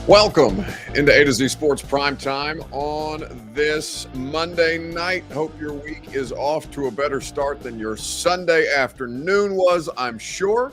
Welcome into A to Z Sports Prime Time on this Monday night. Hope your week is off to a better start than your Sunday afternoon was, I'm sure.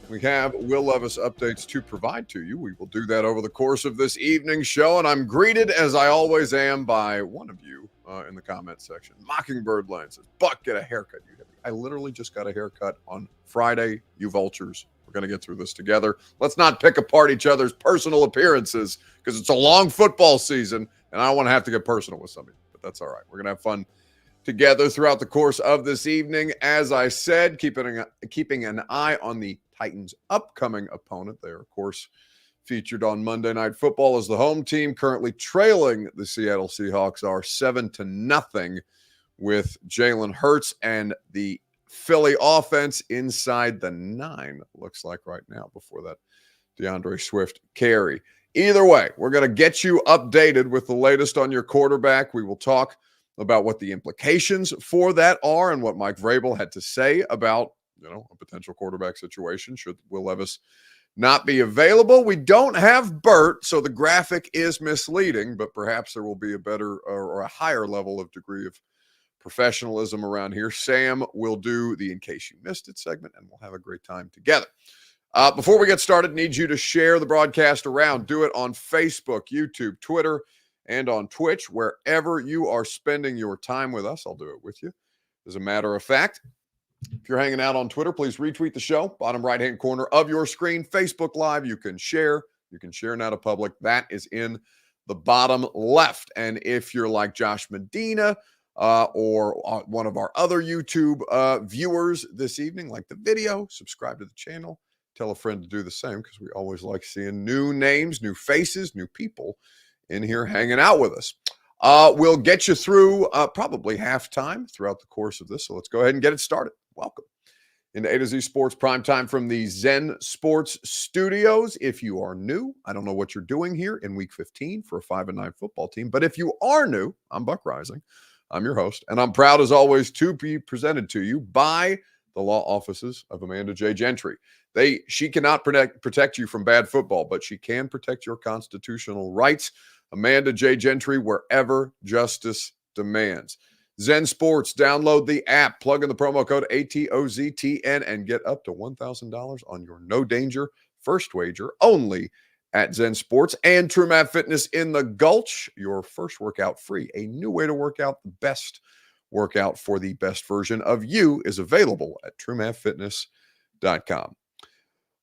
We have Will Levis updates to provide to you. We will do that over the course of this evening's show, and I'm greeted, as I always am, by one of you in the comment section. Mockingbird Lane says, Buck, get a haircut. I literally just got a haircut on Friday, you vultures. We're going to get through this together. Let's not pick apart each other's personal appearances because it's a long football season, and I don't want to have to get personal with somebody, but that's all right. We're going to have fun together throughout the course of this evening. As I said, keeping an eye on the Titans' upcoming opponent. They are, of course, featured on Monday Night Football as the home team, currently trailing the Seattle Seahawks are 7-0 with Jalen Hurts and the Philly offense inside the 9, looks like right now, before that DeAndre Swift carry. Either way, we're going to get you updated with the latest on your quarterback. We will talk about what the implications for that are and what Mike Vrabel had to say about, a potential quarterback situation should Will Levis not be available. We don't have Burt, so the graphic is misleading, but perhaps there will be a better or a higher level of degree of professionalism around here. Sam will do the In Case You Missed It segment, and we'll have a great time together. Before we get started, need you to share the broadcast around. Do it on Facebook, YouTube, Twitter, and on Twitch. Wherever you are spending your time with us, I'll do it with you. As a matter of fact, if you're hanging out on Twitter, please retweet the show. Bottom right-hand corner of your screen, Facebook Live. You can share. You can share now to public. That is in the bottom left. And if you're like Josh Medina or one of our other YouTube viewers this evening, like the video, subscribe to the channel. Tell a friend to do the same because we always like seeing new names, new faces, new people in here hanging out with us. We'll get you through probably halftime throughout the course of this. So let's go ahead and get it started. Welcome into A to Z Sports Primetime from the Zen Sports Studios. If you are new, I don't know what you're doing here in Week 15 for a 5-9 football team. But if you are new, I'm Buck Rising. I'm your host, and I'm proud, as always, to be presented to you by the law offices of Amanda J. Gentry. She cannot protect you from bad football, but she can protect your constitutional rights. Amanda J. Gentry, wherever justice demands. Zen Sports, download the app, plug in the promo code ATOZTN, and get up to $1,000 on your no danger first wager only at Zen Sports. And TrueMath Fitness in the Gulch, your first workout free. A new way to work out. The best workout for the best version of you is available at TrueMathFitness.com.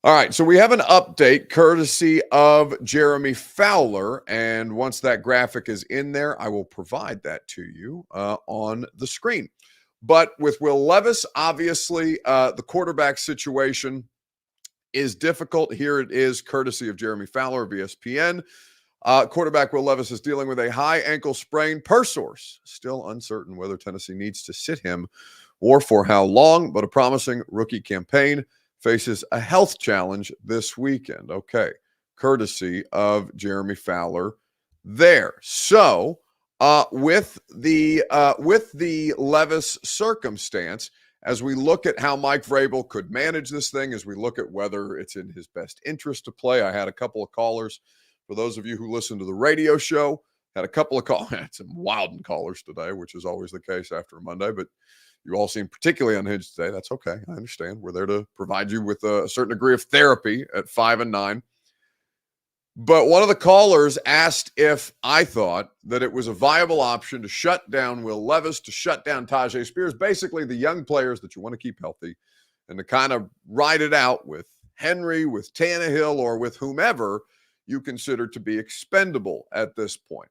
All right, so we have an update courtesy of Jeremy Fowler, and once that graphic is in there, I will provide that to you on the screen. But with Will Levis, obviously, the quarterback situation is difficult. Here it is, courtesy of Jeremy Fowler of ESPN. Quarterback Will Levis is dealing with a high ankle sprain per source. Still uncertain whether Tennessee needs to sit him or for how long, but a promising rookie campaign. Faces a health challenge this weekend. Okay, courtesy of Jeremy Fowler there. So with the Levis circumstance, as we look at how Mike Vrabel could manage this thing, as we look at whether it's in his best interest to play, I had a couple of callers. For those of you who listen to the radio show, had a couple of calls. Had some wilding callers today, which is always the case after a Monday, but you all seem particularly unhinged today. That's okay. I understand. We're there to provide you with a certain degree of therapy at 5-9. But one of the callers asked if I thought that it was a viable option to shut down Will Levis, to shut down Tajay Spears, basically the young players that you want to keep healthy, and to kind of ride it out with Henry, with Tannehill, or with whomever you consider to be expendable at this point.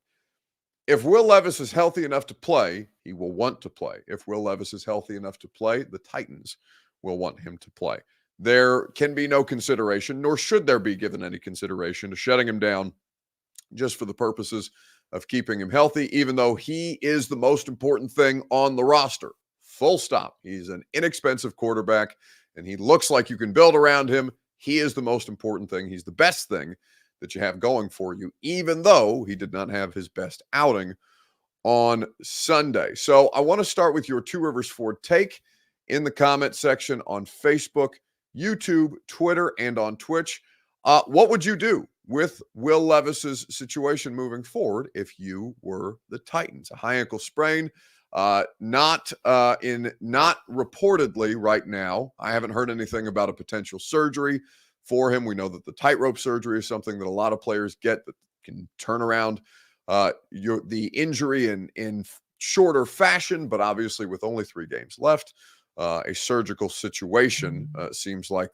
If Will Levis is healthy enough to play, he will want to play. If Will Levis is healthy enough to play, the Titans will want him to play. There can be no consideration, nor should there be given any consideration to shutting him down just for the purposes of keeping him healthy, even though he is the most important thing on the roster. Full stop. He's an inexpensive quarterback, and he looks like you can build around him. He is the most important thing. He's the best thing that you have going for you, even though he did not have his best outing on Sunday. So I want to start with your Two Rivers Ford take in the comment section on Facebook, YouTube, Twitter, and on Twitch. What would you do with Will Levis's situation moving forward if you were the Titans? A high ankle sprain, not reportedly right now. I haven't heard anything about a potential surgery for him. We know that the tightrope surgery is something that a lot of players get that can turn around the injury in shorter fashion, but obviously with only 3 games left, a surgical situation seems like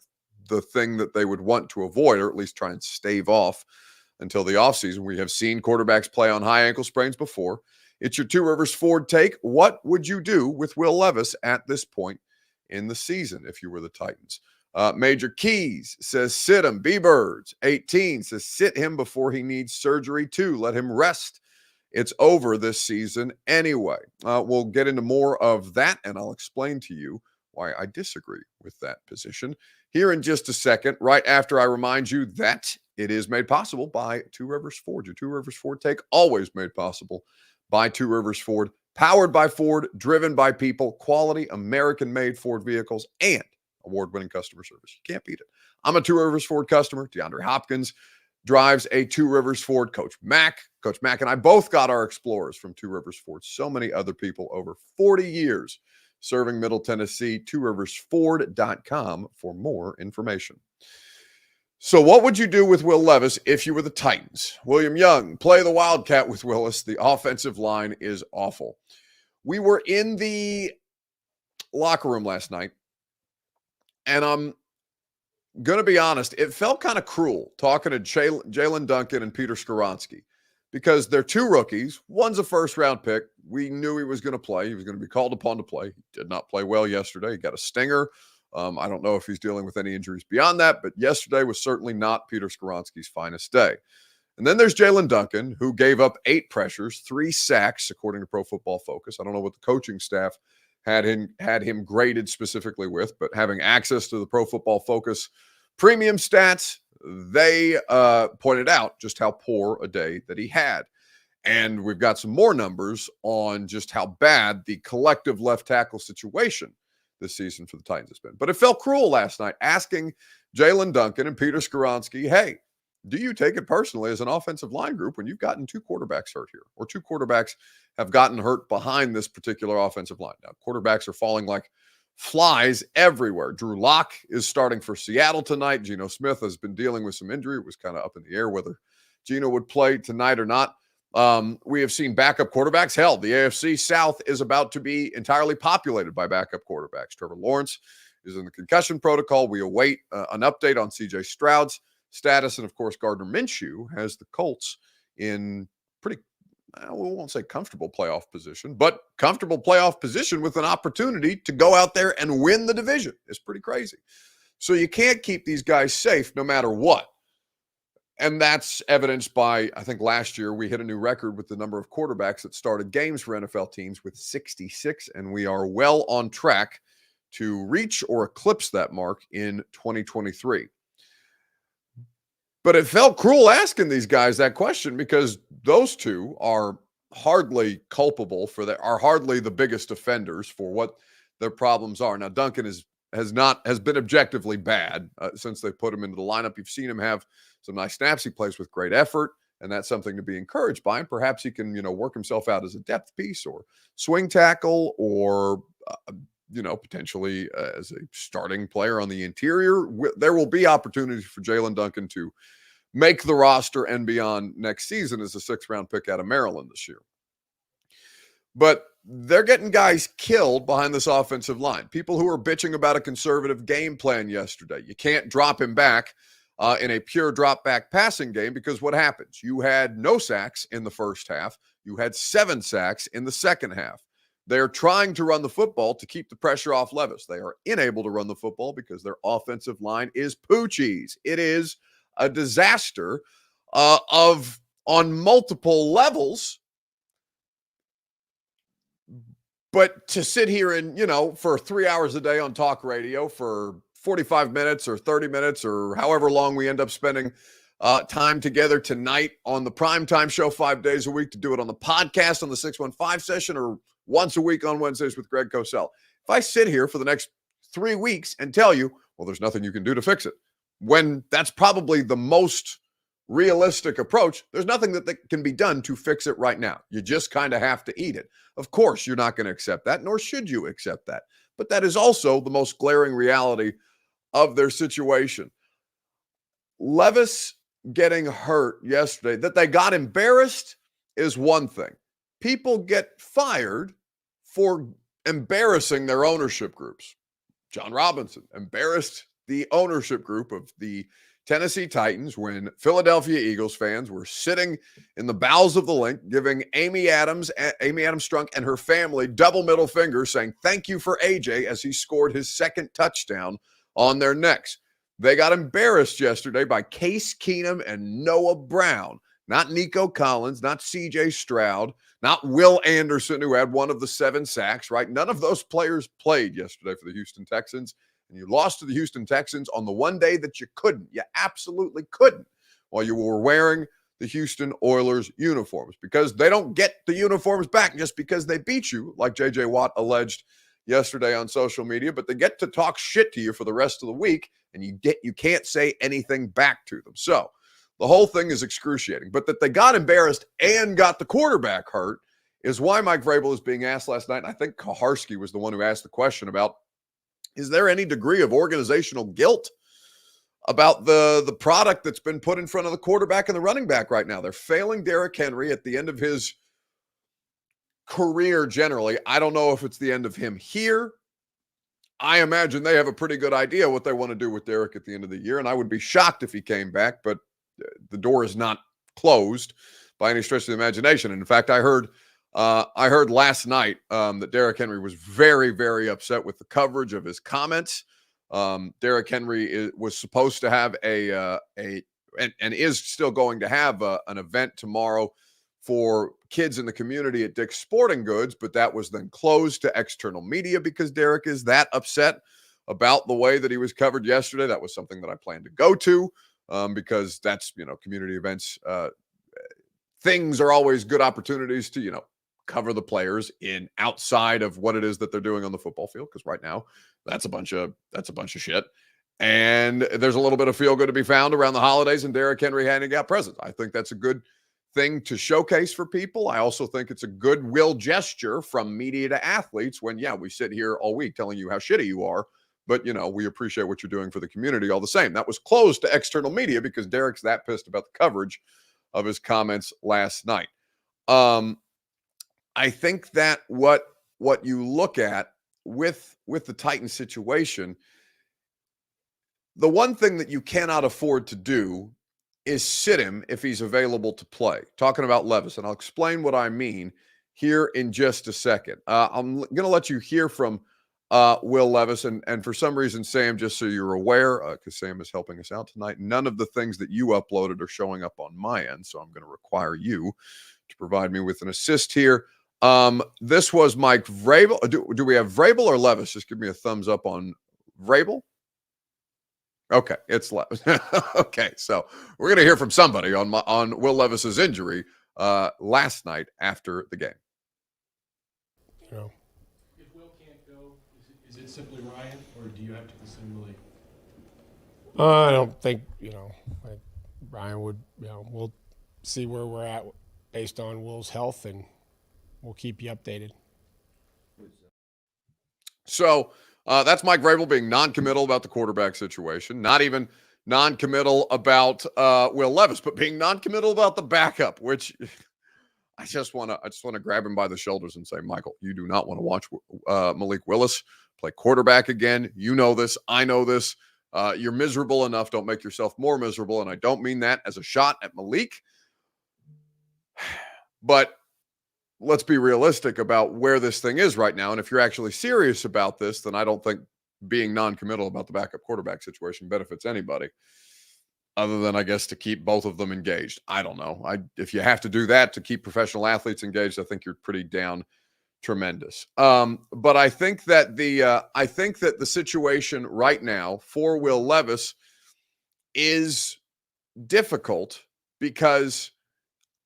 the thing that they would want to avoid, or at least try and stave off until the offseason. We have seen quarterbacks play on high ankle sprains before. It's your Two Rivers Ford take. What would you do with Will Levis at this point in the season if you were the Titans? Major Keys says sit him. B-Birds 18 says sit him before he needs surgery too. Let him rest. It's over this season anyway. We'll get into more of that, and I'll explain to you why I disagree with that position here in just a second, right after I remind you that it is made possible by Two Rivers Ford. Your Two Rivers Ford take, always made possible by Two Rivers Ford, powered by Ford, driven by people, quality American-made Ford vehicles, and award-winning customer service. You can't beat it. I'm a Two Rivers Ford customer. DeAndre Hopkins drives a Two Rivers Ford. Coach Mack and I both got our Explorers from Two Rivers Ford. So many other people over 40 years serving Middle Tennessee. TwoRiversFord.com for more information. So what would you do with Will Levis if you were the Titans? William Young, play the Wildcat with Willis. The offensive line is awful. We were in the locker room last night, and I'm going to be honest, it felt kind of cruel talking to Jalen Duncan and Peter Skoronski because they're 2 rookies. One's a first-round pick. We knew he was going to play. He was going to be called upon to play. He did not play well yesterday. He got a stinger. I don't know if he's dealing with any injuries beyond that, but yesterday was certainly not Peter Skoronski's finest day. And then there's Jalen Duncan, who gave up 8 pressures, 3 sacks, according to Pro Football Focus. I don't know what the coaching staff had him graded specifically with, but having access to the Pro Football Focus premium stats, they pointed out just how poor a day that he had. And we've got some more numbers on just how bad the collective left tackle situation this season for the Titans has been. But it felt cruel last night asking Jalen Duncan and Peter Skoronski, hey, do you take it personally as an offensive line group when you've gotten 2 quarterbacks hurt here, or 2 quarterbacks have gotten hurt behind this particular offensive line? Now, quarterbacks are falling like flies everywhere. Drew Lock is starting for Seattle tonight. Geno Smith has been dealing with some injury. It was kind of up in the air whether Geno would play tonight or not. We have seen backup quarterbacks. Hell, the AFC South is about to be entirely populated by backup quarterbacks. Trevor Lawrence is in the concussion protocol. We await an update on CJ Stroud's status. And of course, Gardner Minshew has the Colts in pretty, we won't say comfortable playoff position, but comfortable playoff position with an opportunity to go out there and win the division. It's pretty crazy. So you can't keep these guys safe no matter what. And that's evidenced by, I think last year we hit a new record with the number of quarterbacks that started games for NFL teams with 66, and we are well on track to reach or eclipse that mark in 2023. But it felt cruel asking these guys that question because those 2 are hardly culpable are hardly the biggest offenders for what their problems are. Now, Duncan has been objectively bad since they put him into the lineup. You've seen him have some nice snaps. He plays with great effort, and that's something to be encouraged by. And perhaps he can, work himself out as a depth piece or swing tackle or, potentially as a starting player on the interior. There will be opportunities for Jalen Duncan to make the roster and beyond next season as a 6th-round pick out of Maryland this year. But they're getting guys killed behind this offensive line. People who are bitching about a conservative game plan yesterday. You can't drop him back in a pure drop-back passing game because what happens? You had no sacks in the first half. You had 7 sacks in the second half. They're trying to run the football to keep the pressure off Levis. They are unable to run the football because their offensive line is poochies. It is a disaster on multiple levels. But to sit here and, for 3 hours a day on talk radio for 45 minutes or 30 minutes or however long we end up spending time together tonight on the primetime show 5 days a week, to do it on the podcast on the 615 session or once a week on Wednesdays with Greg Cosell. If I sit here for the next 3 weeks and tell you, well, there's nothing you can do to fix it, when that's probably the most realistic approach, there's nothing that can be done to fix it right now. You just kind of have to eat it. Of course, you're not going to accept that, nor should you accept that. But that is also the most glaring reality of their situation. Levis getting hurt yesterday, that they got embarrassed is one thing. People get fired for embarrassing their ownership groups. John Robinson embarrassed the ownership group of the Tennessee Titans when Philadelphia Eagles fans were sitting in the bowels of the link giving Amy Adams Strunk and her family double middle fingers saying thank you for AJ as he scored his second touchdown on their necks. They got embarrassed yesterday by Case Keenum and Noah Brown, not Nico Collins, not CJ Stroud, not Will Anderson, who had one of the 7 sacks, right? None of those players played yesterday for the Houston Texans. And you lost to the Houston Texans on the one day that you couldn't. You absolutely couldn't while you were wearing the Houston Oilers uniforms, because they don't get the uniforms back just because they beat you, like J.J. Watt alleged yesterday on social media, but they get to talk shit to you for the rest of the week, and you can't say anything back to them. So the whole thing is excruciating. But that they got embarrassed and got the quarterback hurt is why Mike Vrabel is being asked last night. And I think Kaharski was the one who asked the question about, is there any degree of organizational guilt about the product that's been put in front of the quarterback and the running back right now? They're failing Derrick Henry at the end of his career generally. I don't know if it's the end of him here. I imagine they have a pretty good idea what they want to do with Derrick at the end of the year, and I would be shocked if he came back, but the door is not closed by any stretch of the imagination. And in fact, I heard last night that Derrick Henry was very, very upset with the coverage of his comments. Derrick Henry was supposed to have and is still going to have an event tomorrow for kids in the community at Dick's Sporting Goods, but that was then closed to external media because Derrick is that upset about the way that he was covered yesterday. That was something that I planned to go to because that's, community events. Things are always good opportunities to, cover the players in outside of what it is that they're doing on the football field. Because right now that's a bunch of shit. And there's a little bit of feel good to be found around the holidays, and Derrick Henry handing out presents. I think that's a good thing to showcase for people. I also think it's a goodwill gesture from media to athletes when, we sit here all week telling you how shitty you are, but, we appreciate what you're doing for the community all the same. That was closed to external media because Derrick's that pissed about the coverage of his comments last night. I think that what you look at with the Titans situation, the one thing that you cannot afford to do is sit him if he's available to play. Talking about Levis, and I'll explain what I mean here in just a second. I'm going to let you hear from Will Levis, and for some reason, Sam, just so you're aware, because Sam is helping us out tonight, none of the things that you uploaded are showing up on my end, so I'm going to require you to provide me with an assist here. This was Mike Vrabel. Do we have Vrabel or Levis? Just give me a thumbs up on Vrabel. Okay, it's Levis. Okay, so we're going to hear from somebody on Will Levis's injury last night after the game. If Will can't go, is it simply Ryan, or do you have to consider Malik? I don't think Ryan would. We'll see where we're at based on Will's health, and we'll keep you updated. So that's Mike Vrabel being non-committal about the quarterback situation, not even non-committal about Will Levis, but being non-committal about the backup, which I just want to grab him by the shoulders and say, Michael, you do not want to watch Malik Willis play quarterback again. You know this. I know this. You're miserable enough. Don't make yourself more miserable. And I don't mean that as a shot at Malik. But let's be realistic about where this thing is right now. And if you're actually serious about this, then I don't think being non-committal about the backup quarterback situation benefits anybody, other than, I guess, to keep both of them engaged. I don't know. If you have to do that to keep professional athletes engaged, I think you're pretty down tremendous. But I think that the situation right now for Will Levis is difficult because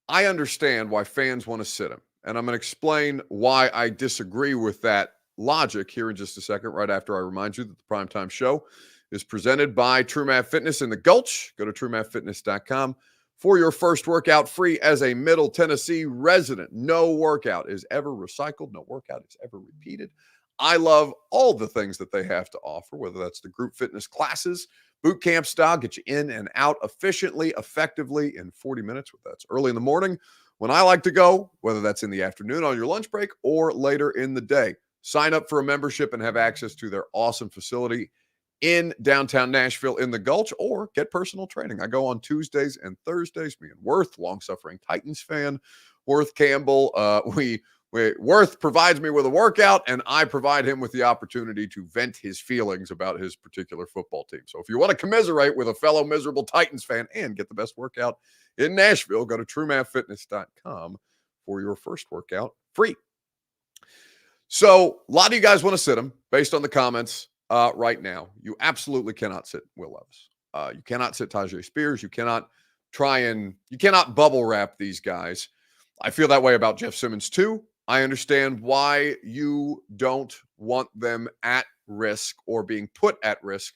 I understand why fans want to sit him. And I'm going to explain why I disagree with that logic here in just a second, right after I remind you that the Primetime Show is presented by TrueMath Fitness in the Gulch. Go to TrueMathFitness.com for your first workout free as a Middle Tennessee resident. No workout is ever recycled. No workout is ever repeated. I love all the things that they have to offer, whether that's the group fitness classes, boot camp style, get you in and out efficiently, effectively in 40 minutes. That's early in the morning when I like to go, whether that's in the afternoon on your lunch break or later in the day. Sign up for a membership and have access to their awesome facility in downtown Nashville in the Gulch, or get personal training. I go on Tuesdays and Thursdays. Me and Worth, long-suffering Titans fan, Worth Campbell. Worth provides me with a workout, and I provide him with the opportunity to vent his feelings about his particular football team. So if you want to commiserate with a fellow miserable Titans fan and get the best workout in Nashville, go to truemathfitness.com for your first workout free. So a lot of you guys want to sit him based on the comments right now. You absolutely cannot sit Will Levis. You cannot sit Tyjae Spears. You cannot bubble wrap these guys. I feel that way about Jeff Simmons too. I understand why you don't want them at risk or being put at risk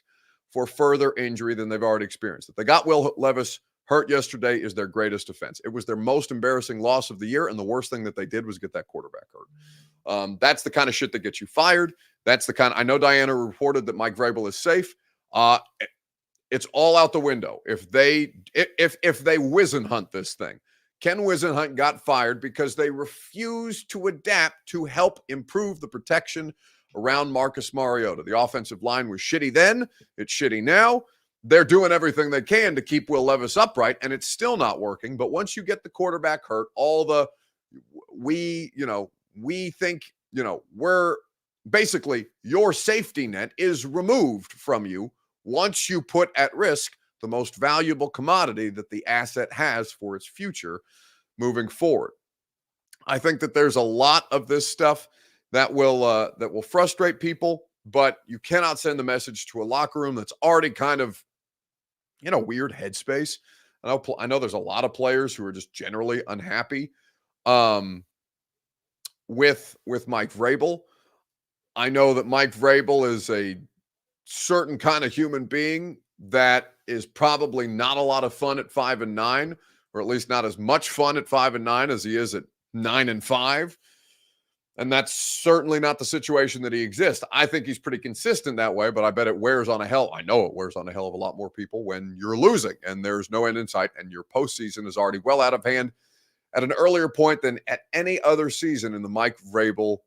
for further injury than they've already experienced. That they got Will Levis hurt yesterday is their greatest offense. It was their most embarrassing loss of the year, and the worst thing that they did was get that quarterback hurt. That's the kind of shit that gets you fired. That's the kind I know Diana reported that Mike Vrabel is safe. It's all out the window. If they Wizen hunt this thing. Ken Wisenhunt got fired because they refused to adapt to help improve the protection around Marcus Mariota. The offensive line was shitty then. It's shitty now. They're doing everything they can to keep Will Levis upright, and it's still not working. But once you get the quarterback hurt, we think, we're basically your safety net is removed from you once you put at risk the most valuable commodity that the asset has for its future moving forward. I think that there's a lot of this stuff that will frustrate people, but you cannot send the message to a locker room that's already kind of in a weird headspace. I know there's a lot of players who are just generally unhappy with Mike Vrabel. I know that Mike Vrabel is a certain kind of human being that is probably not a lot of fun at 5-9, or at least not as much fun at 5-9 as he is at 9-5. And that's certainly not the situation that he exists. I think he's pretty consistent that way, but I bet it wears on a hell. I know it wears on a hell of a lot more people when you're losing and there's no end in sight and your postseason is already well out of hand at an earlier point than at any other season in the Mike Vrabel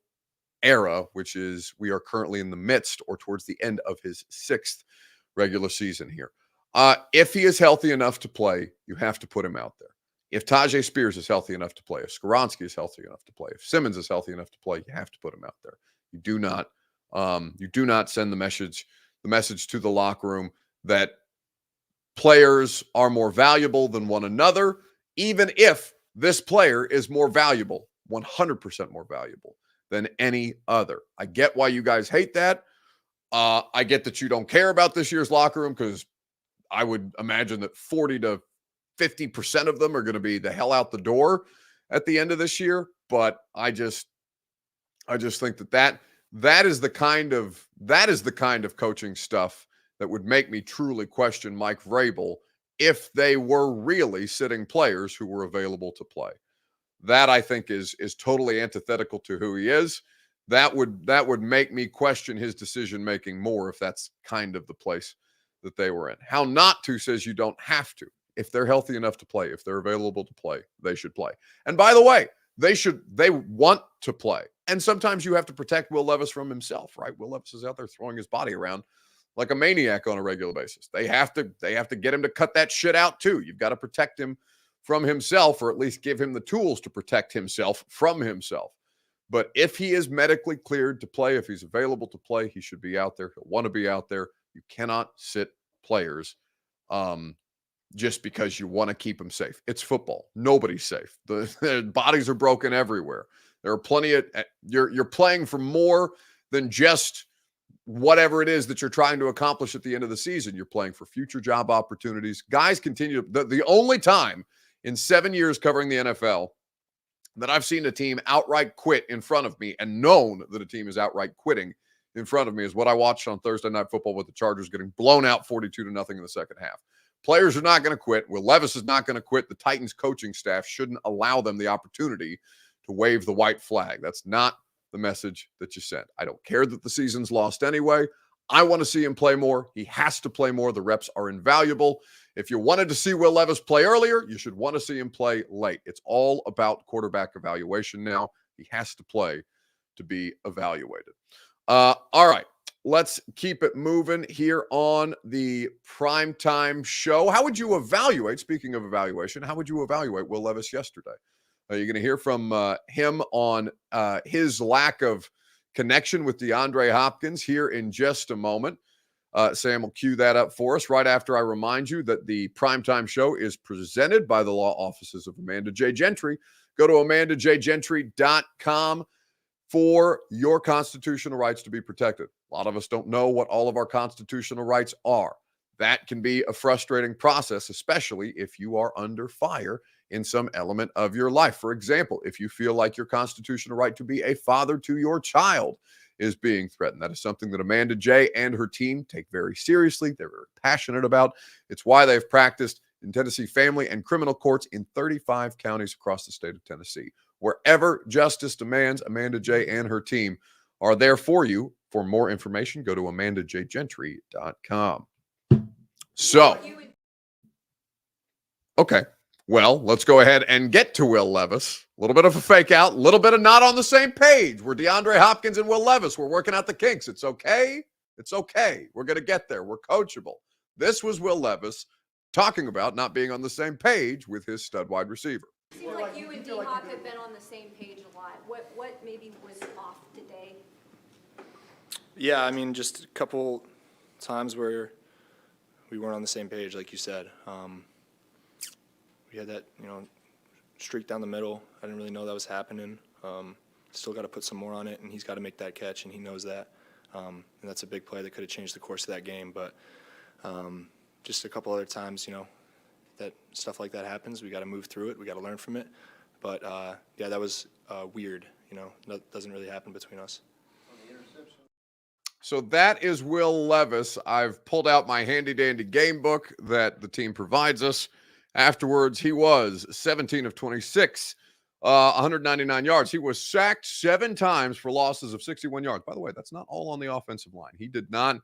era, which is we are currently in the midst or towards the end of his 6th regular season here. If he is healthy enough to play, you have to put him out there. If Tyjae Spears is healthy enough to play, if Skoronski is healthy enough to play, if Simmons is healthy enough to play, you have to put him out there. You do not send the message to the locker room that players are more valuable than one another, even if this player is more valuable, 100% more valuable than any other. I get why you guys hate that. I get that you don't care about this year's locker room because I would imagine that 40 to 50% of them are going to be the hell out the door at the end of this year. But I just think that is the kind of coaching stuff that would make me truly question Mike Vrabel if they were really sitting players who were available to play. That I think is totally antithetical to who he is. That would make me question his decision making more if that's kind of the place that they were in. How not to says you don't have to. If they're healthy enough to play, if they're available to play, they should play. And by the way, they want to play. And sometimes you have to protect Will Levis from himself, right? Will Levis is out there throwing his body around like a maniac on a regular basis. They have to get him to cut that shit out too. You've got to protect him from himself, or at least give him the tools to protect himself from himself. But if he is medically cleared to play, if he's available to play, he should be out there. He'll want to be out there. You cannot sit players just because you want to keep them safe. It's football. Nobody's safe. Their bodies are broken everywhere. There are plenty of you're playing for more than just whatever it is that you're trying to accomplish at the end of the season. You're playing for future job opportunities. Guys continue. The only time in 7 years covering the NFL that I've seen a team outright quit in front of me and known that a team is outright quitting in front of me is what I watched on Thursday Night Football with the Chargers getting blown out 42-0 in the second half. Players are not going to quit. Will Levis is not going to quit. The Titans coaching staff shouldn't allow them the opportunity to wave the white flag. That's not the message that you sent. I don't care that the season's lost anyway. I want to see him play more. He has to play more. The reps are invaluable. If you wanted to see Will Levis play earlier, you should want to see him play late. It's all about quarterback evaluation now. He has to play to be evaluated. All right. Let's keep it moving here on the primetime show. How would you evaluate, speaking of evaluation, how would you evaluate Will Levis yesterday? You're going to hear from him on his lack of connection with DeAndre Hopkins here in just a moment. Sam will cue that up for us right after I remind you that the primetime show is presented by the law offices of Amanda J. Gentry. Go to amandajgentry.com for your constitutional rights to be protected. A lot of us don't know what all of our constitutional rights are. That can be a frustrating process, especially if you are under fire in some element of your life. For example, if you feel like your constitutional right to be a father to your child is being threatened. That is something that Amanda J. and her team take very seriously. They're very passionate about. It's why they've practiced in Tennessee family and criminal courts in 35 counties across the state of Tennessee. Wherever justice demands, Amanda J. and her team are there for you. For more information, go to amandajgentry.com. So, okay. Well, let's go ahead and get to Will Levis. A little bit of a fake out, a little bit of not on the same page. We're DeAndre Hopkins and Will Levis. We're working out the kinks. It's okay. It's okay. We're going to get there. We're coachable. This was Will Levis talking about not being on the same page with his stud wide receiver. It seems like you and D-Hop have been on the same page a lot. What maybe was off today? Yeah, I mean, just a couple times where we weren't on the same page, like you said. We had that, streak down the middle. I didn't really know that was happening. Still got to put some more on it, and he's got to make that catch, and he knows that. And that's a big play that could have changed the course of that game. But just a couple other times, that stuff like that happens. We got to move through it. We got to learn from it. But, yeah, that was weird. That doesn't really happen between us. So that is Will Levis. I've pulled out my handy-dandy game book that the team provides us. Afterwards, he was 17 of 26, 199 yards. He was sacked 7 times for losses of 61 yards. By the way, that's not all on the offensive line. He did not.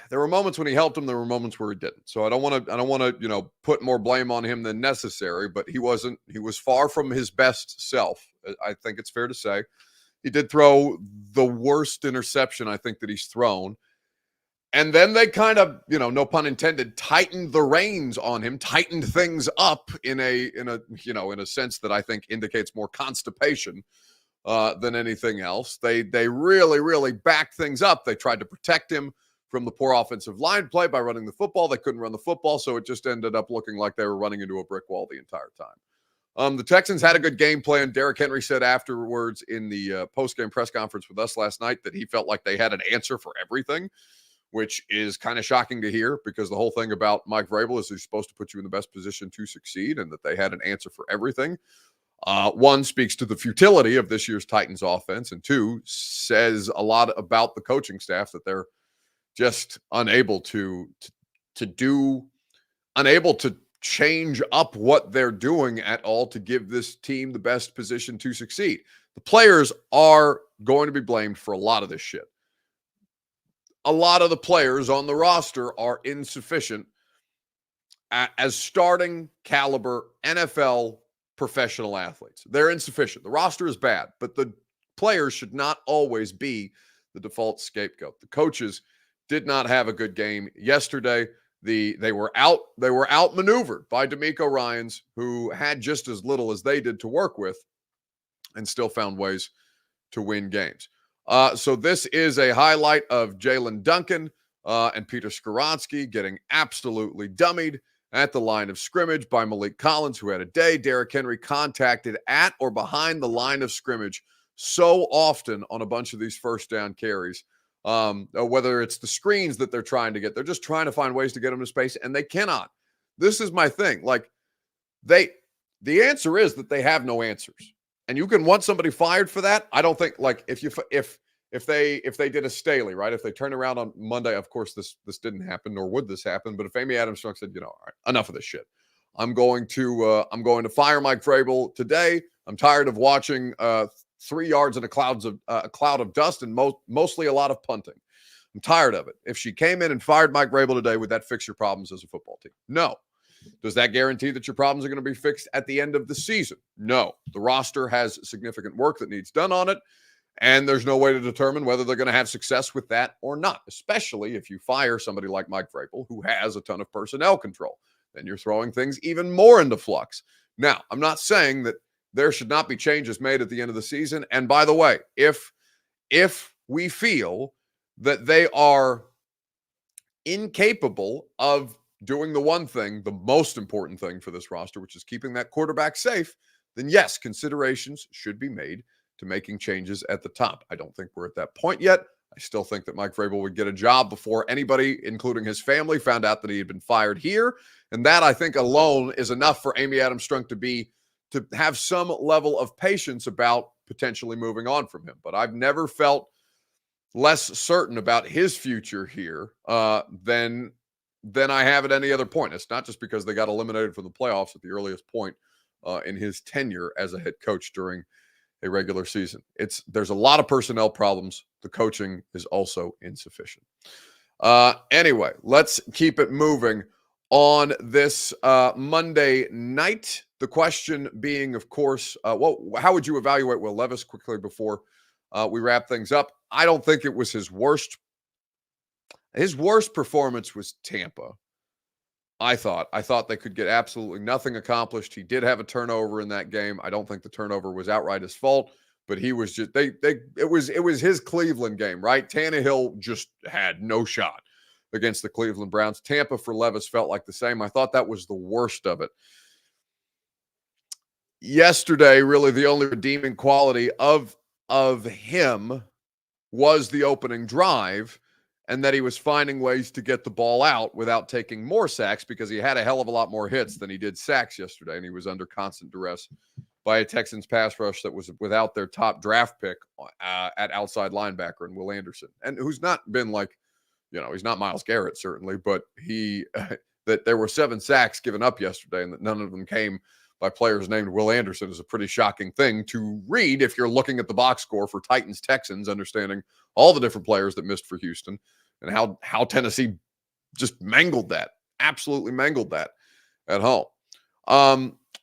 There were moments when he helped him. There were moments where he didn't. So I don't want to, put more blame on him than necessary. But he was far from his best self. I think it's fair to say. He did throw the worst interception I think that he's thrown. And then they kind of, no pun intended, tightened the reins on him, tightened things up in a sense that I think indicates more constipation than anything else. They really, really backed things up. They tried to protect him from the poor offensive line play by running the football. They couldn't run the football, so it just ended up looking like they were running into a brick wall the entire time. The Texans had a good game plan. Derrick Henry said afterwards in the post-game press conference with us last night that he felt like they had an answer for everything, which is kind of shocking to hear because the whole thing about Mike Vrabel is he's supposed to put you in the best position to succeed and that they had an answer for everything. One, speaks to the futility of this year's Titans offense, and two, says a lot about the coaching staff that they're just unable to change up what they're doing at all to give this team the best position to succeed. The players are going to be blamed for a lot of this shit. A lot of the players on the roster are insufficient as starting caliber NFL professional athletes. They're insufficient. The roster is bad, but the players should not always be the default scapegoat. The coaches did not have a good game yesterday. They were outmaneuvered by DeMeco Ryans, who had just as little as they did to work with and still found ways to win games. So this is a highlight of Jalen Duncan and Peter Skoronski getting absolutely dummied at the line of scrimmage by Malik Collins, who had a day. Derrick Henry contacted at or behind the line of scrimmage so often on a bunch of these first down carries. Whether it's the screens that they're trying to get, they're just trying to find ways to get them to space, and they cannot. This is my thing. Like, the answer is that they have no answers, and you can want somebody fired for that. I don't think, like, if if they did a Staley, right? If they turn around on Monday, of course this didn't happen, nor would this happen. But if Amy Adams Strunk said, all right, enough of this shit, I'm going to fire Mike Vrabel today. I'm tired of watching 3 yards in a cloud of dust and mostly a lot of punting. I'm tired of it. If she came in and fired Mike Vrabel today, would that fix your problems as a football team? No. Does that guarantee that your problems are going to be fixed at the end of the season? No. The roster has significant work that needs done on it, and there's no way to determine whether they're going to have success with that or not, especially if you fire somebody like Mike Vrabel, who has a ton of personnel control. Then you're throwing things even more into flux. Now, I'm not saying that there should not be changes made at the end of the season. And by the way, if we feel that they are incapable of doing the one thing, the most important thing for this roster, which is keeping that quarterback safe, then yes, considerations should be made to making changes at the top. I don't think we're at that point yet. I still think that Mike Vrabel would get a job before anybody, including his family, found out that he had been fired here. And that, I think, alone is enough for Amy Adams Strunk to have some level of patience about potentially moving on from him. But I've never felt less certain about his future here than I have at any other point. It's not just because they got eliminated from the playoffs at the earliest point in his tenure as a head coach during a regular season. There's a lot of personnel problems. The coaching is also insufficient. Anyway, let's keep it moving on this Monday night. The question being, of course, how would you evaluate Will Levis quickly before we wrap things up? I don't think it was his worst. His worst performance was Tampa. I thought they could get absolutely nothing accomplished. He did have a turnover in that game. I don't think the turnover was outright his fault, but he was just it was his Cleveland game, right? Tannehill just had no shot against the Cleveland Browns. Tampa for Levis felt like the same. I thought that was the worst of it. Yesterday, really the only redeeming quality of him was the opening drive, and that he was finding ways to get the ball out without taking more sacks, because he had a hell of a lot more hits than he did sacks yesterday, and he was under constant duress by a Texans pass rush that was without their top draft pick at outside linebacker and Will Anderson, and who's not been like, he's not Myles Garrett certainly, but that there were 7 sacks given up yesterday and that none of them came by players named Will Anderson is a pretty shocking thing to read if you're looking at the box score for Titans-Texans, understanding all the different players that missed for Houston and how Tennessee just absolutely mangled that at home.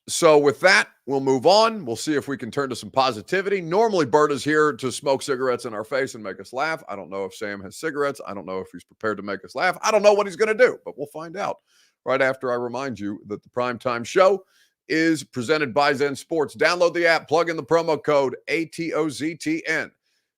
So with that, we'll move on. We'll see if we can turn to some positivity. Normally, Bert is here to smoke cigarettes in our face and make us laugh. I don't know if Sam has cigarettes. I don't know if he's prepared to make us laugh. I don't know what he's going to do, but we'll find out right after I remind you that the Primetime Show is presented by Zen Sports. Download the app, plug in the promo code ATOZTN,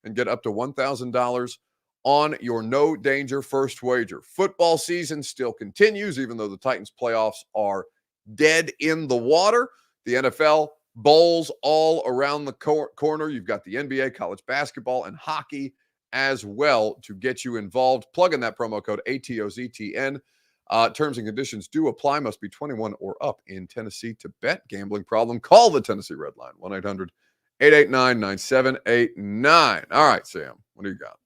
and get up to $1,000 on your no danger first wager. Football season still continues, even though the Titans playoffs are dead in the water. The NFL bowls all around the corner. You've got the NBA, college basketball, and hockey as well to get you involved. Plug in that promo code ATOZTN. Terms and conditions do apply. Must be 21 or up in Tennessee to bet. Gambling problem? Call the Tennessee Red Line, 1-800-889-9789. All right, Sam, what do you got?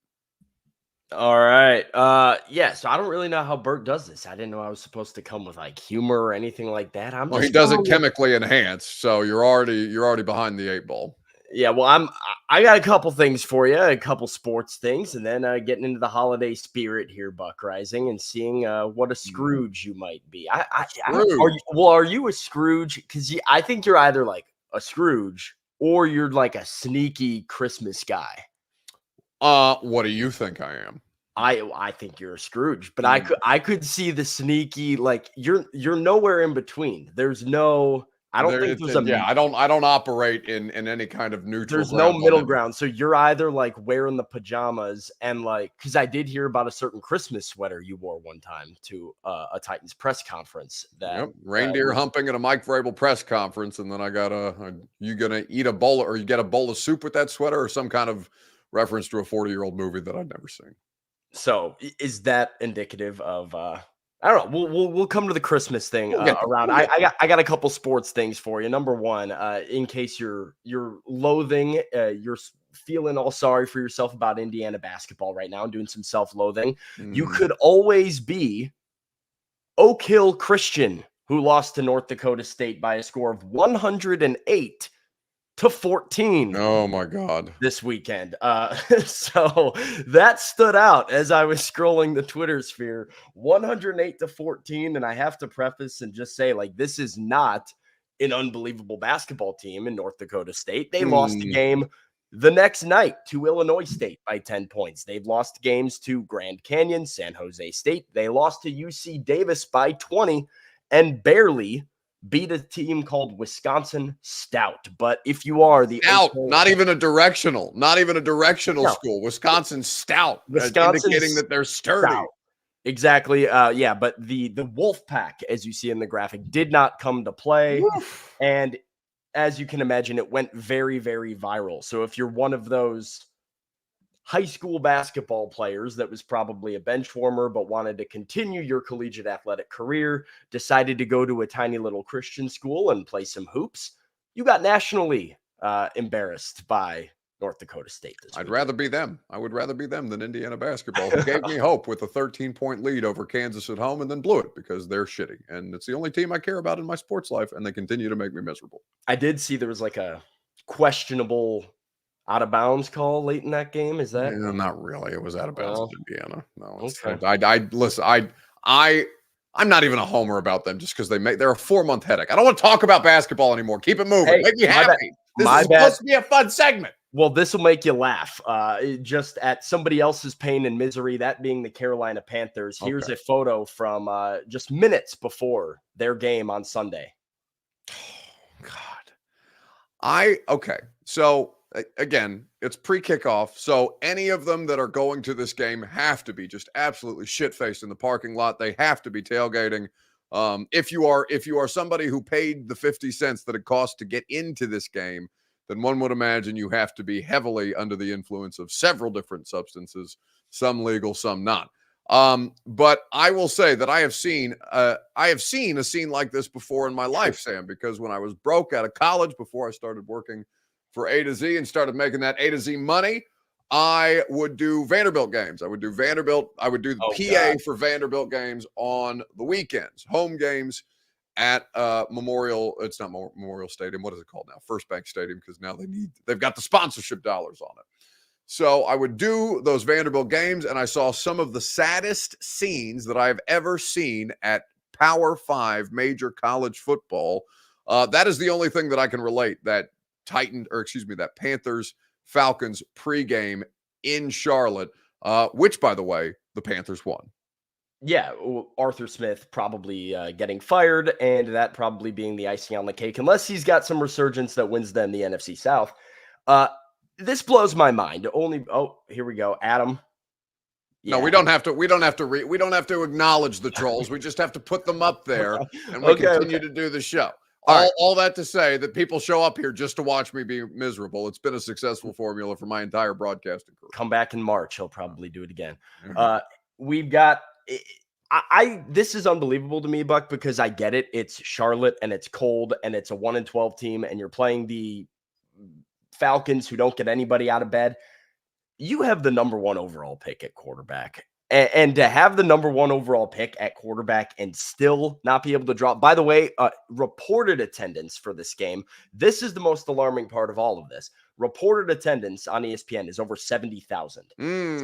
All right. So I don't really know how Bert does this. I didn't know I was supposed to come with like humor or anything like that. He does it chemically enhanced, so you're already behind the 8 ball. Yeah, well, I got a couple things for you, a couple sports things, and then getting into the holiday spirit here, Buck Rising, and seeing what a Scrooge you might be. Are you a Scrooge? Because I think you're either like a Scrooge or you're like a sneaky Christmas guy. What do you think I am? I think you're a Scrooge, but I could see the sneaky, like you're nowhere in between. There's no. I don't think there's I don't operate in any kind of neutral. There's no middle ground. So you're either like wearing the pajamas and like, because I did hear about a certain Christmas sweater you wore one time to a Titans press conference. That reindeer humping at a Mike Vrabel press conference, and then I got you gonna eat a bowl, or you get a bowl of soup with that sweater, or some kind of reference to a 40-year-old movie that I'd never seen. So is that indicative of? I don't know. We'll come to the Christmas thing around. I got a couple sports things for you. Number one, in case you're loathing your feeling all sorry for yourself about Indiana basketball right now and doing some self-loathing, you Mm. could always be Oak Hill Christian, who lost to North Dakota State by a score of 108-14 Oh my God. this weekend. So that stood out as I was scrolling the Twitter sphere, 108-14. And I have to preface and just say, like, this is not an unbelievable basketball team in North Dakota State. They lost the game the next night to Illinois State by 10 points. They've lost games to Grand Canyon, San Jose State. They lost to UC Davis by 20 and barely beat a team called Wisconsin Stout. But if you are the Stout, not even a directional school, Wisconsin Stout, Wisconsin indicating that they're sturdy. Stout. Exactly. Yeah, but the Wolf Pack, as you see in the graphic, did not come to play. Woof. And as you can imagine, it went very, very viral. So if you're one of those high school basketball players that was probably a bench warmer but wanted to continue your collegiate athletic career, decided to go to a tiny little Christian school and play some hoops, you got nationally embarrassed by North Dakota State this week. I'd rather be them. I would rather be them than Indiana basketball, who gave me hope with a 13-point lead over Kansas at home and then blew it because they're shitty. And it's the only team I care about in my sports life, and they continue to make me miserable. I did see there was like a questionable out of bounds call late in that game. Is that? Yeah, not really. It was out of bounds Oh. in Indiana. No, it's, Okay. listen. I'm not even a homer about them just because they're a 4-month headache. I don't want to talk about basketball anymore. Keep it moving. Hey, Make me my happy. This my is bad. supposed to be a fun segment. Well, this will make you laugh. Just at somebody else's pain and misery, that being the Carolina Panthers. Here's Okay. a photo from just minutes before their game on Sunday. God. Okay. So again, it's pre-kickoff. So any of them that are going to this game have to be just absolutely shit-faced in the parking lot. They have to be tailgating. If you are somebody who paid the 50 cents that it cost to get into this game, then one would imagine you have to be heavily under the influence of several different substances, some legal, some not. But I will say that I have seen a scene like this before in my life, Sam, because when I was broke out of college, before I started working for A to Z and started making that A to Z money, I would do Vanderbilt games. I would do the PA for Vanderbilt games on the weekends, home games at it's not Memorial Stadium. What is it called now? First Bank Stadium, because now they've got the sponsorship dollars on it. So I would do those Vanderbilt games, and I saw some of the saddest scenes that I've ever seen at Power 5 major college football. That is the only thing that I can relate, that Panthers Falcons pregame in Charlotte, which, by the way, the Panthers won. Yeah, Arthur Smith probably getting fired, and that probably being the icing on the cake, unless he's got some resurgence that wins them the NFC South. This blows my mind. Here we go, Adam. Yeah. No, we don't have to acknowledge the trolls. We just have to put them up there, and we continue to do the show. All that to say that people show up here just to watch me be miserable. It's been a successful formula for my entire broadcasting career. Come back in March. He'll probably do it again. We've got this is unbelievable to me, Buck, because I get it. It's Charlotte and it's cold and it's a 1-12 team and you're playing the Falcons who don't get anybody out of bed. You have the number 1 overall pick at quarterback. And to have the number 1 overall pick at quarterback and still not be able to drop, by the way, reported attendance for this game. This is the most alarming part of all of this. Reported attendance on ESPN is over 70,000.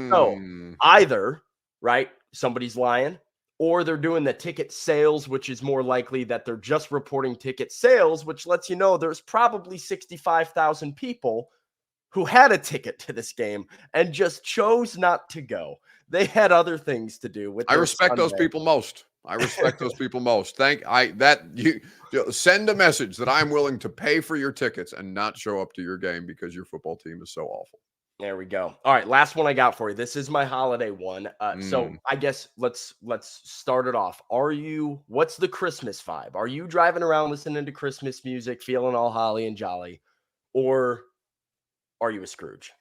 So either, right, somebody's lying, or they're doing the ticket sales, which is more likely that they're just reporting ticket sales, which lets you know there's probably 65,000 people who had a ticket to this game and just chose not to go. They had other things to do with. I respect those people most. Send a message that I'm willing to pay for your tickets and not show up to your game because your football team is so awful. There we go. All right, last one I got for you. This is my holiday one. So I guess let's start it off. What's the Christmas vibe? Are you driving around listening to Christmas music, feeling all holly and jolly, or are you a Scrooge?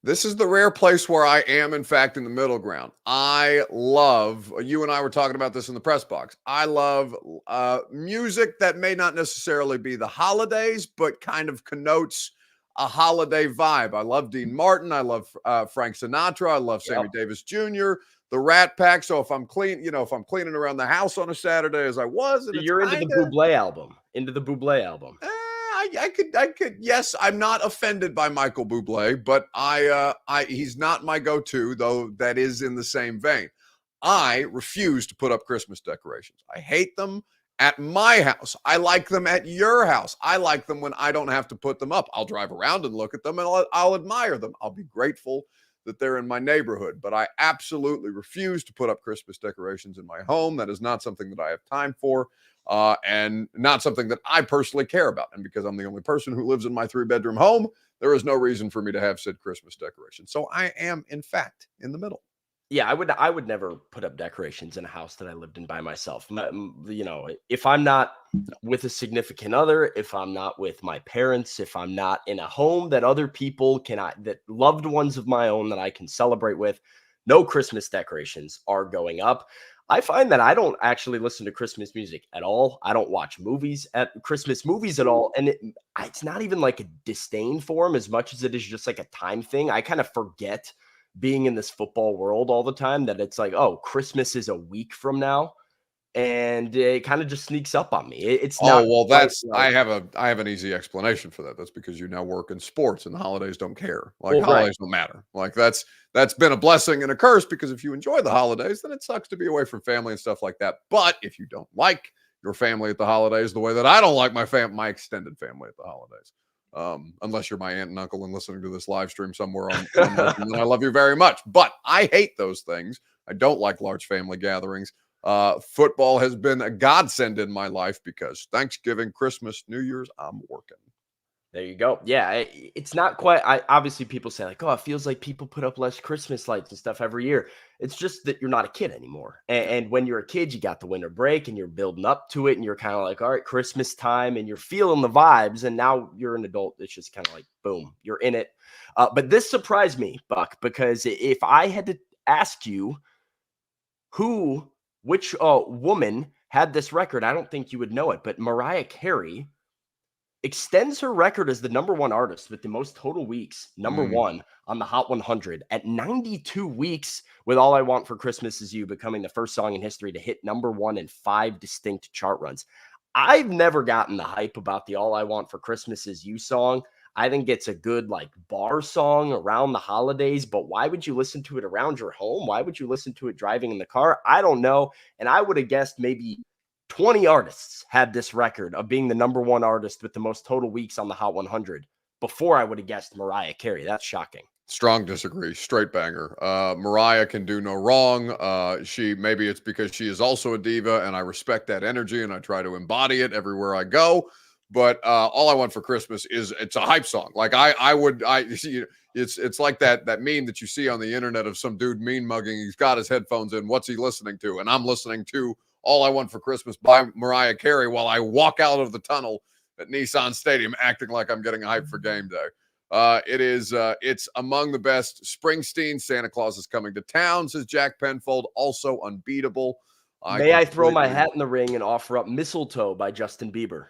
This is the rare place where I am, in fact, in the middle ground. I love, you and I were talking about this in the press box, I love music that may not necessarily be the holidays, but kind of connotes a holiday vibe. I love Dean Martin. I love Frank Sinatra. I love Sammy Davis Jr., the Rat Pack. So if I'm if I'm cleaning around the house on a Saturday as I was, and You're into the Bublé album. I could. Yes, I'm not offended by Michael Bublé, but he's not my go-to, though. That is in the same vein. I refuse to put up Christmas decorations. I hate them at my house. I like them at your house. I like them when I don't have to put them up. I'll drive around and look at them, and I'll admire them. I'll be grateful that they're in my neighborhood, but I absolutely refuse to put up Christmas decorations in my home. That is not something that I have time for. And not something that I personally care about. And because I'm the only person who lives in my 3-bedroom home, there is no reason for me to have said Christmas decoration. So I am, in fact, in the middle. Yeah, I would never put up decorations in a house that I lived in by myself. If I'm not with a significant other, if I'm not with my parents, if I'm not in a home that other people that loved ones of my own that I can celebrate with, no Christmas decorations are going up. I find that I don't actually listen to Christmas music at all. I don't watch Christmas movies at all. And it's not even like a disdain for them as much as it is just like a time thing. I kind of forget being in this football world all the time that it's like, oh, Christmas is a week from now. And it kind of just sneaks up on me. It's not. Oh, well, that's, I have an easy explanation for that. That's because you now work in sports and the holidays don't care. Holidays don't matter. That's been a blessing and a curse, because if you enjoy the holidays, then it sucks to be away from family and stuff like that. But if you don't like your family at the holidays the way that I don't like my extended family at the holidays, unless you're my aunt and uncle and listening to this live stream somewhere on then I love you very much. But I hate those things. I don't like large family gatherings. Football has been a godsend in my life because Thanksgiving, Christmas, New Year's, I'm working. There you go. Yeah, it's not quite. Obviously, people say like, "Oh, it feels like people put up less Christmas lights and stuff every year." It's just that you're not a kid anymore. And when you're a kid, you got the winter break and you're building up to it, and you're kind of like, "All right, Christmas time," and you're feeling the vibes. And now you're an adult. It's just kind of like, boom, you're in it. But this surprised me, Buck, because if I had to ask you which woman had this record, I don't think you would know it. But Mariah Carey extends her record as the #1 artist with the most total weeks, #1 on the Hot 100 at 92 weeks, with All I Want for Christmas Is You becoming the first song in history to hit #1 in 5 distinct chart runs. I've never gotten the hype about the All I Want for Christmas Is You song. I think it's a good bar song around the holidays, but why would you listen to it around your home? Why would you listen to it driving in the car? I don't know. And I would have guessed maybe 20 artists had this record of being the #1 artist with the most total weeks on the Hot 100 before I would have guessed Mariah Carey. That's shocking. Strong disagree. Straight banger. Mariah can do no wrong. Maybe it's because she is also a diva, and I respect that energy and I try to embody it everywhere I go. But All I Want for Christmas it's a hype song. It's like that meme that you see on the internet of some dude mean mugging. He's got his headphones in. What's he listening to? And I'm listening to All I Want for Christmas by Mariah Carey while I walk out of the tunnel at Nissan Stadium acting like I'm getting hyped for game day. It's among the best. Springsteen, Santa Claus is Coming to Town, says Jack Penfold, also unbeatable. May I throw my hat in the ring and offer up Mistletoe by Justin Bieber?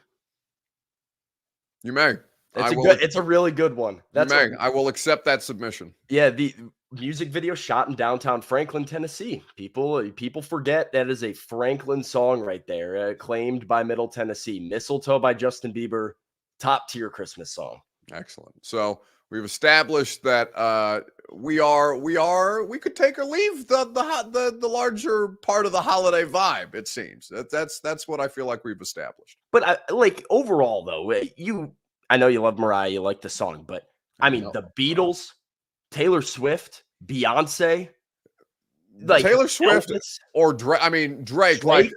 You may. It's a really good one. I will accept that submission. Yeah, the music video shot in downtown Franklin, Tennessee. People forget that is a Franklin song right there, acclaimed by Middle Tennessee. Mistletoe by Justin Bieber, top tier Christmas song. Excellent. So we've established that we could take or leave the larger part of the holiday vibe. It seems that's what I feel like we've established. But overall, though, I know you love Mariah, you like the song, but I mean the Beatles, Taylor Swift, Beyonce, Taylor Swift Elvis, or Drake. I mean Drake. Drake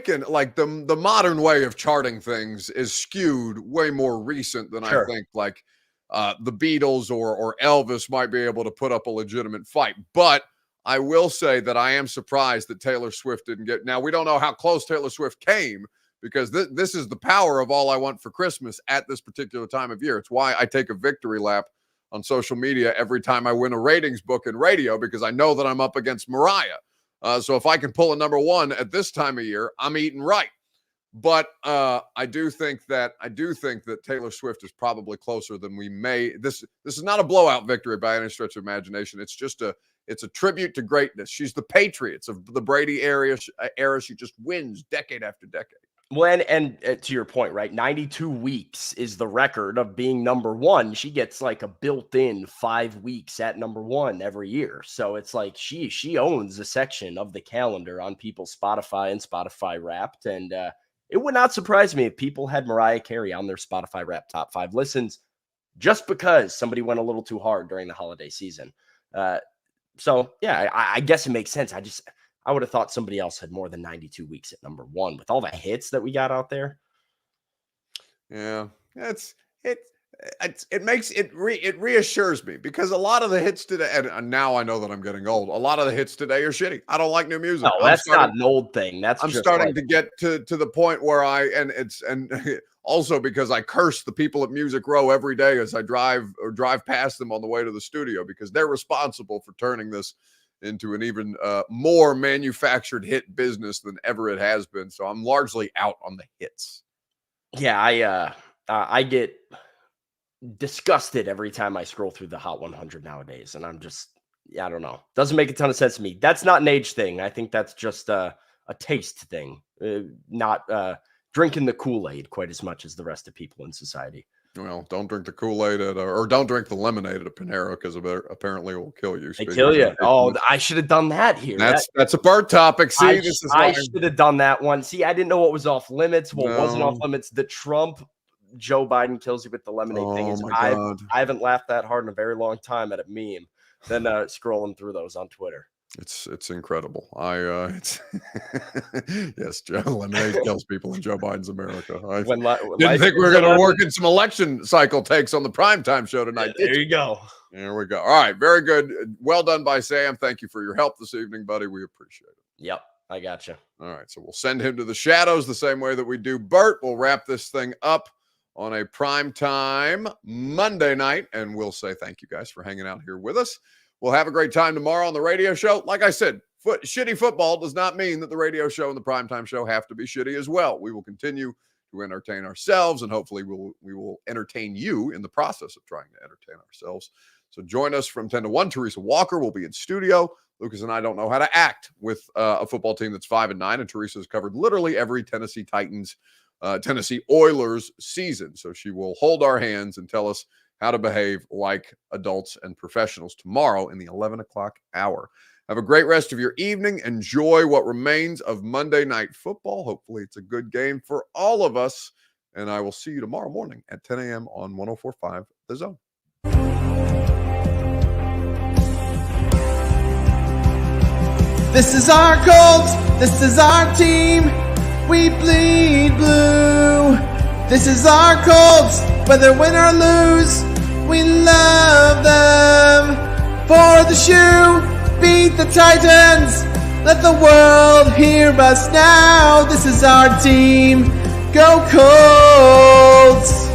and the modern way of charting things is skewed way more recent than I think the Beatles or Elvis might be able to put up a legitimate fight. But I will say that I am surprised that Taylor Swift didn't get. Now, we don't know how close Taylor Swift came, because this is the power of All I Want for Christmas at this particular time of year. It's why I take a victory lap on social media every time I win a ratings book in radio, because I know that I'm up against Mariah. So if I can pull a #1 at this time of year, I'm eating right. But I do think that Taylor Swift is probably closer than we may. This is not a blowout victory by any stretch of imagination. It's just it's a tribute to greatness. She's the Patriots of the Brady era. She just wins decade after decade. Well, and to your point, right? 92 weeks is the record of being number one. She gets like a built-in 5 weeks at number one every year. So it's like she owns a section of the calendar on people's Spotify and Spotify Wrapped. And it would not surprise me if people had Mariah Carey on their Spotify Wrapped top 5 listens just because somebody went a little too hard during the holiday season. So yeah, I guess it makes sense. I would have thought somebody else had more than 92 weeks at number one with all the hits that we got out there. Yeah, it reassures me because a lot of the hits today, and now I know that I'm getting old. A lot of the hits today are shitty. I don't like new music. No, that's not an old thing. I'm starting to get to the point where also because I curse the people at Music Row every day as I drive past them on the way to the studio because they're responsible for turning this into an even more manufactured hit business than ever it has been. So I'm largely out on the hits. Yeah, I get disgusted every time I scroll through the Hot 100 nowadays, and I'm just, I don't know. Doesn't make a ton of sense to me. That's not an age thing. I think that's just a taste thing, not drinking the Kool-Aid quite as much as the rest of people in society. Well, don't drink the Kool-Aid or don't drink the lemonade at a Panera because apparently it will kill you. They kill you. Oh, I should have done that here. That's a bird topic. See, I should have done that one. See, I didn't know what was off limits. What wasn't off limits? The Trump Joe Biden kills you with the lemonade thing. I haven't laughed that hard in a very long time at a meme. Then scrolling through those on Twitter. It's incredible. Yes, Joe lemonade kills people in Joe Biden's America. I didn't think we were going to work in some election cycle takes on the primetime show tonight. There you go. There we go. All right, very good. Well done by Sam. Thank you for your help this evening, buddy. We appreciate it. Yep, I got you. All right, so we'll send him to the shadows the same way that we do Bert. We'll wrap this thing up on a primetime Monday night, and we'll say thank you guys for hanging out here with us. We'll have a great time tomorrow on the radio show. Like I said, shitty football does not mean that the radio show and the primetime show have to be shitty as well. We will continue to entertain ourselves, and hopefully we will entertain you in the process of trying to entertain ourselves. So join us from 10 to 1. Teresa Walker will be in studio. Lucas and I don't know how to act with a football team that's 5-9, and Teresa has covered literally every Tennessee Oilers season. So she will hold our hands and tell us how to behave like adults and professionals tomorrow in the 11 o'clock hour. Have a great rest of your evening. Enjoy what remains of Monday Night Football. Hopefully it's a good game for all of us. And I will see you tomorrow morning at 10 a.m. on 104.5 The Zone. This is our Colts. This is our team. We bleed blue. This is our Colts, whether win or lose, we love them. For the shoe, beat the Titans, let the world hear us now. This is our team, go Colts!